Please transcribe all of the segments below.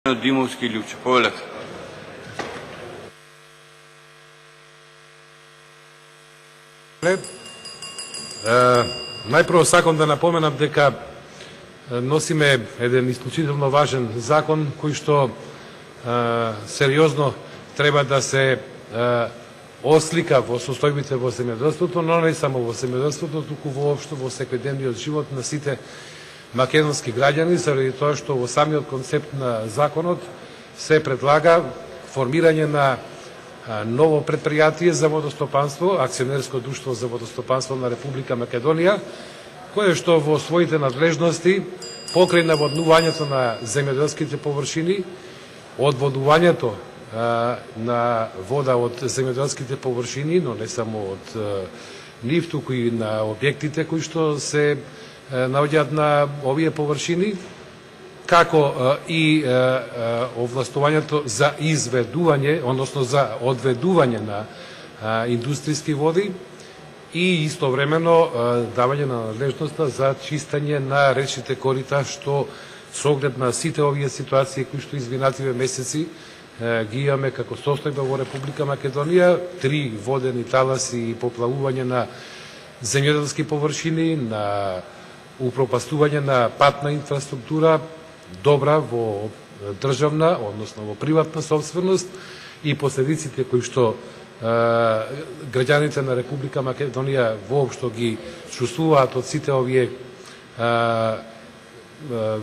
Димовски и Лјупче. Повелете. Најпрво сакам да напоменам дека носиме еден исклучително важен закон кој што сериозно треба да се ослика во состојбите во земјоделството, но не само во земјоделството, туку воопшто во секојдневниот живот на сите македонски граѓани, заради тоа што во самиот концепт на законот се предлага формирање на ново предпријатие за водостопанство, акционерско друштво за водостопанство на Република Македонија, кое што во своите надлежности покрај наводнувањето на земјоделските површини, одводувањето на вода од земјоделските површини, но не само од нив, туку и на објектите кои што се наоѓаат на овие површини, како и овластувањето за изведување, односно за одведување на индустријски води и истовремено давање на надлежноста за чистење на речните корита, што со оглед на сите овие ситуации кои што изминативе месеци ги имаме како состојба во Република Македонија, 3 водени таласи и поплавување на земјоделски површини, на упропастување на патна инфраструктура, добра во државна, односно во приватна собственост, и последиците кои што граѓаните на Република Македонија воопшто ги чувствуваат од сите овие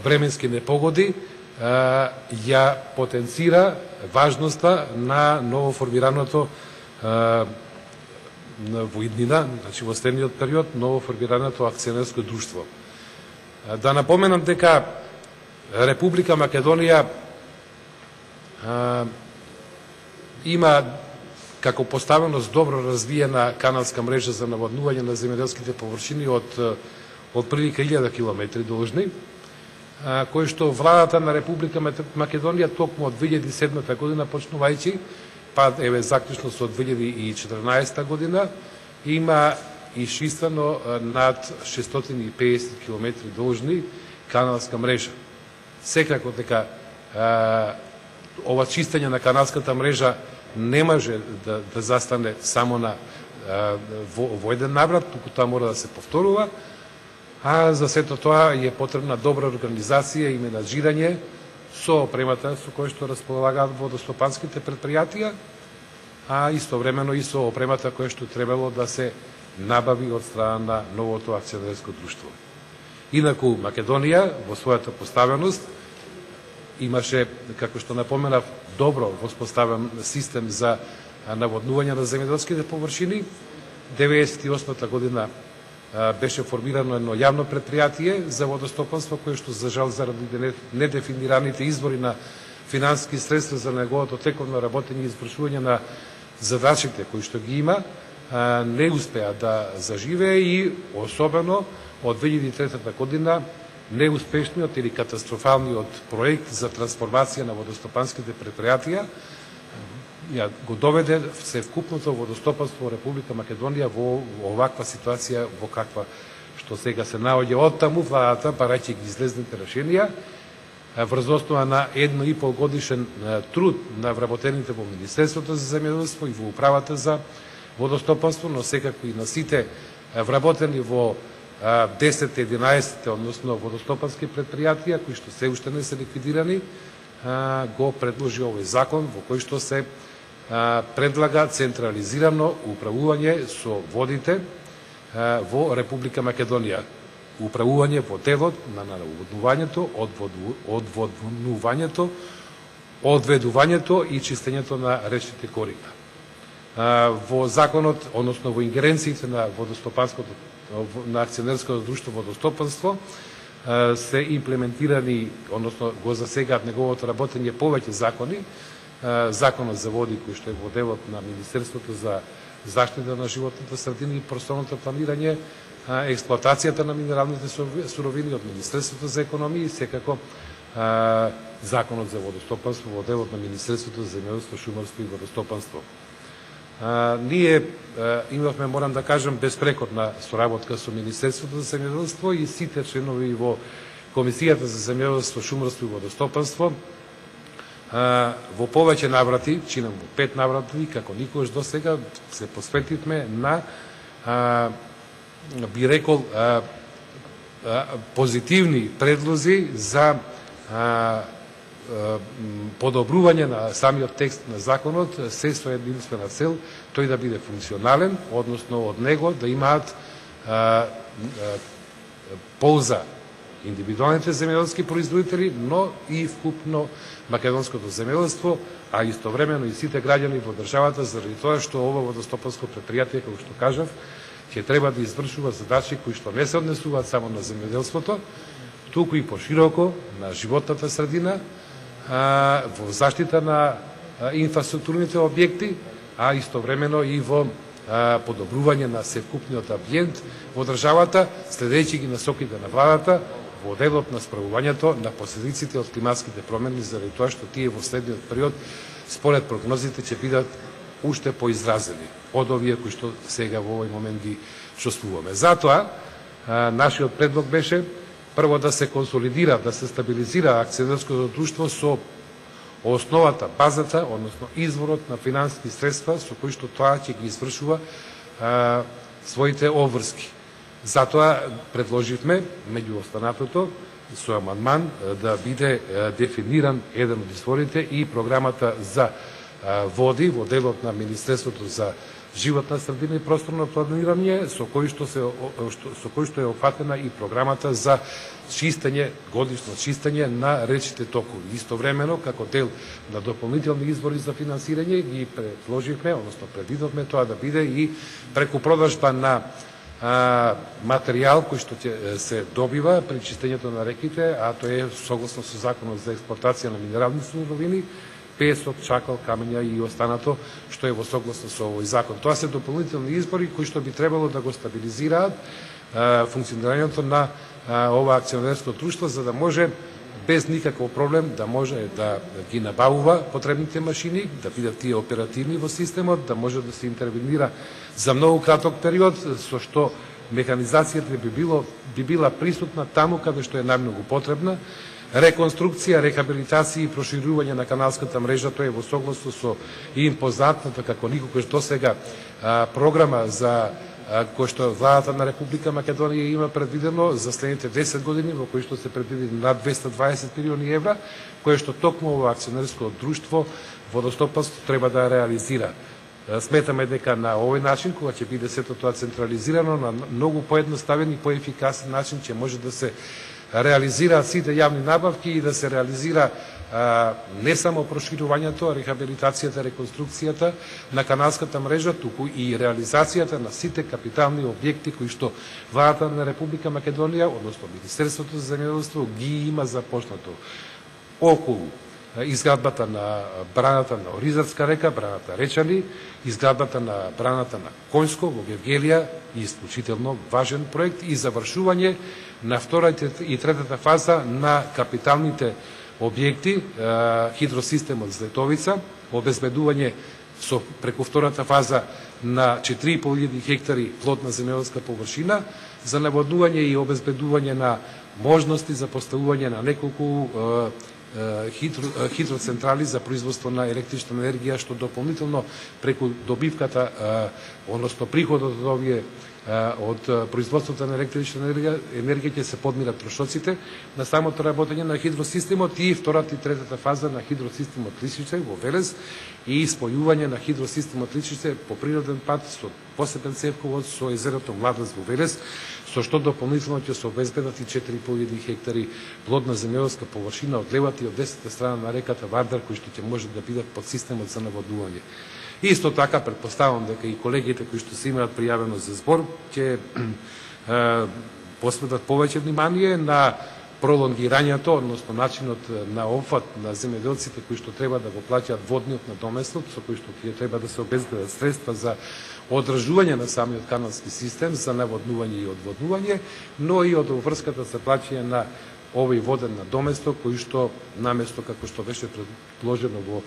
временски непогоди, ја потенцира важноста на новоформираното во иднина, значи во следниот период, новоформираното акционерско друштво. Да напоменам дека Република Македонија има како поставеност добро развиена каналска мрежа за наводнување на земјоделските површини од прилика 1000 километри должни, кој што владата на Република Македонија токму од 2007 година почнувајќи, па еве заклучно со 2014 година, има исчистено над 650 километри должни каналска мрежа. Секако дека ова чистење на каналската мрежа не може да застане само во еден наврат, туку тоа мора да се повторува, а за сето тоа е потребна добра организација и менаџирање со опремата со која што располагаат водостопанските предпријатија, а истовремено и со опремата која што требало да се набави од страна на новото акционерско друштво. Инаку Македонија во својата поставеност имаше, како што напоменав, добро воспоставен систем за наводнување на земјоделските површини. 1998 година беше формирано едно јавно предпријатие за водостопанство, кое што за жал заради недефинираните извори на финансиски средства за неговото тековно работење и извршување на задачите кои што ги има, не успеа да заживее и особено од 2003 година неуспешниот или катастрофалниот проект за трансформација на водостопанските предпријатија ја го доведе се вкупното водостопанство во Република Македонија во оваква ситуација во каква што сега се наоѓа. Од таму владата, барајќи ги излезните решенија, врз основа на 1,5 годишен труд на вработените во Министерството за земјоделство и во управата за водостопанство, но секако и на сите вработени во 10-11, односно водостопански предпријатија, кои што се уште не се ликвидирани, го предложи овој закон во кој што се предлага централизирано управување со водите во Република Македонија. Управување во делот на наводнувањето, одведувањето и чистењето на речните корита. Во законот, односно во ингеренциите на водостопанското на акционерското друштво водостопанство се имплементирани, односно го засегаат неговото работење повеќе закони. Законот за води, кој што е во делот на Министерството за заштита на животната средина и просторното планирање, експлоатацијата на минералните суровини од Министерството за економија и секако Законот за водостопанство во делот на Министерството за земјоделство, шумарство и водостопанство. Ние имавме, морам да кажам, безпрекорна соработка со Министерството за земјоделство и сите членови во Комисијата за земјоделство, шумарство и водостопанство во повеќе наврати, чинам во 5 наврати, како никогаш до сега, се посветивме на, би рекол, позитивни предлози за подобрување на самиот текст на законот, се со единствена цел тој да биде функционален, односно од него да имаат полза индивидуалните земјоделски производители, но и вкупно македонското земјоделство, а истовремено и сите граѓани во државата, заради тоа што ова водостопанско предпријатие, како што кажав, ќе треба да извршува задачи кои што не се однесуваат само на земјоделството, туку и пошироко на животната средина, во заштита на инфраструктурните објекти, а истовремено и во подобрување на севкупниот амбиент во државата, следејќи ги насоките на владата во делот на справувањето на последиците од климатските промени, заради тоа што тие во следниот период, според прогнозите, ќе бидат уште поизразени од овие кои што сега во овој момент ги чувствуваме. Затоа, нашиот предлог беше прво да се консолидира, да се стабилизира акционерското друштво со основата, базата, односно изворот на финансиски средства со кои што тоа ќе ги извршува своите обврски. Затоа предложивме, меѓу останатото, со амандман да биде дефиниран еден од изворите и програмата за води во делот на Министерството за животна средина и просторно планирање, со кој што е опфатена и програмата за чистење, годишно чистење на речите токови. Истовремено, како дел на дополнителни извори за финансирање, ги предложивме, односно предвидовме тоа да биде и преку продажба на материјал кој што ќе се добива при чистењето на реките, а тоа е согласно со Законот за експлоатација на минерални суровини, песок, чакал, камења и останато што е во согласно со овој закон. Тоа се дополнителни избори кои што би требало да го стабилизираат функционирањето на ова акционерско друштво, за да може без никаков проблем да може да ги набавува потребните машини, да бидат тие оперативни во системот, да може да се интервенира за многу краток период, со што механизацијата би била присутна таму каде што е најмногу потребна. Реконструкција, рехабилитација и проширување на каналската мрежа, тоа е во согласно со импозантната, како никогаш досега, програма за кој што владата на Република Македонија има предвидено за следните 10 години, во кои што се предвидени над 220 милиони евра, кое што токму ова акционерско друштво водостопанство треба да реализира. Сметаме дека на овој начин, кога ќе биде сето тоа централизирано, на многу поедноставен и поефикасен начин ќе може да се реализираат сите јавни набавки и да се реализира не само проширувањето, рехабилитацијата, реконструкцијата на каналската мрежа, туку и реализацијата на сите капитални објекти кои што владата на Република Македонија, односно Министерството за земјоделство ги има започнато околу изградбата на браната на Оризарска река, браната Речани, изградбата на браната на Коњско во Гевгелија, исклучително важен проект, и завршување на втората и третата фаза на капиталните објекти, хидросистемот Злетовица, обезбедување со преку втората фаза на 4.500 хектари плодна земјоделска површина, за наводнување и обезбедување на можности за поставување на неколку хидроцентрали за производство на електрична енергија, што дополнително преку добивката, односно приходот од овие од производството на електрична енергија ќе се подмират трошоците на самото работење на хидросистемот и втората и третата фаза на хидросистемот Лисиче во Велес и спојување на хидросистемот Лисиче по природен пат со посебен цевковод со езерото Младост во Велес, со што дополнително ќе се обезбедат и 4.500 хектари плодна земјоделска површина од левата и од десната страна на реката Вардар, кои што ќе може да бидат под системот за наводнување. Исто така, предпоставам дека и колегите кои што се имаат пријавено за збор ќе посветат повеќе внимание на пролонгирањето, односно начинот на опфат на земјоделците кои што треба да го плаќаат водниот надоместок, со кои што ќе треба да се обезбедат средства за одржување на самиот каналски систем, за наводнување и одводнување, но и од врската за плаќање на овој воден надоместок, кој што наместо како што беше предложено во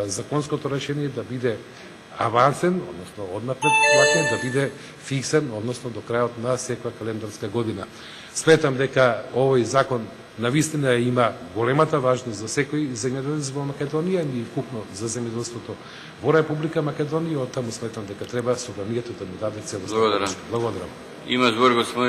законското решение да биде авансен, односно однапред плаќање, да биде фиксен, односно до крајот на секоја календарска година. Сметам дека овој закон Навистина има големата важност за секој земјоделец во Македонија и вкупно за земјоделството во Република Македонија, оттаму сметам дека треба собранието да му даде целосно. Благодарам. Благодарам. Има збор господин